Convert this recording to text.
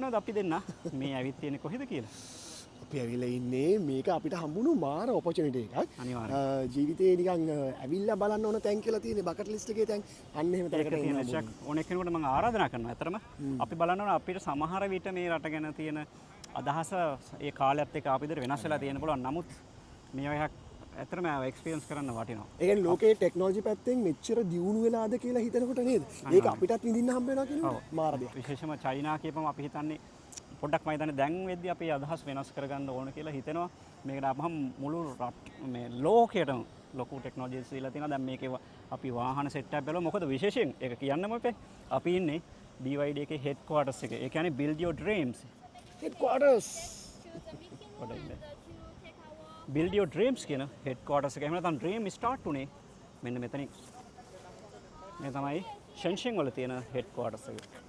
දන්නවද අපි දෙන්න මේ ඇවිත් තියෙන්නේ කොහෙද කියලා? අපි ඇවිල්ලා ඉන්නේ මේක අපිට හම්බුණු මාර ඔපචුනිටි එකක්. අනිවාර්යයෙන්. ජීවිතේ නිකන් ඇවිල්ලා බලන්න ඕන තැන් කියලා තියෙන බකට් ලිස්ට් එකේ තැන් අන්න එහෙම ඒක තැනකට තියෙන එන්න ෂක් ඕන කෙනෙකුට මම ආරාධනා කරනවා. ඇත්තටම අපි බලන්න ඕන අපිට සමහර විට මේ රට ගැන තියෙන අදහස ඒ කාලයත් එක්ක අපි විදිහට වෙනස් වෙලා තියෙන පුළුවන්. නමුත් මේවා එකක් ඇත්තටම එක්ස්පීරියන්ස් කරන්න වටිනවා. ඒ කියන්නේ ලෝකේ ටෙක්නොලොජි පැත්තෙන් මෙච්චර දියුණු වෙලාද කියලා හිතනකොට නේද? ඒක අපිටත් විඳින්න හම්බ වෙනවා කියනවා මාර දෙයක්. විශේෂම චයිනා කියපම අපි හිතන්නේ පොඩ්ඩක් මම හිතන්නේ දැන් වෙද්දී අපි අදහස් වෙනස් කරගන්න ඕන කියලා හිතෙනවා. මේකට අපහම මුළු මේ ලෝකයටම ලොකු ටෙක්නොලොජිස් දීලා තියෙනවා. දැන් මේකේ අපි වාහන සෙට් එකක් බලමු. මොකද විශේෂයෙන් ඒක කියන්නම එපේ. අපි ඉන්නේ BYD එකේ හෙඩ් ක්වාටර්ස් එකේ. ඒ කියන්නේ build your dreams. Headquarters. build your dreams කියන හෙඩ් ක්වාටර්ස් එක. එහෙම නැත්නම් dream start උනේ මෙන්න මෙතනින්. මේ තමයි ෂෙන්ෂෙන් වල තියෙන හෙඩ් ක්වාටර්ස් එක.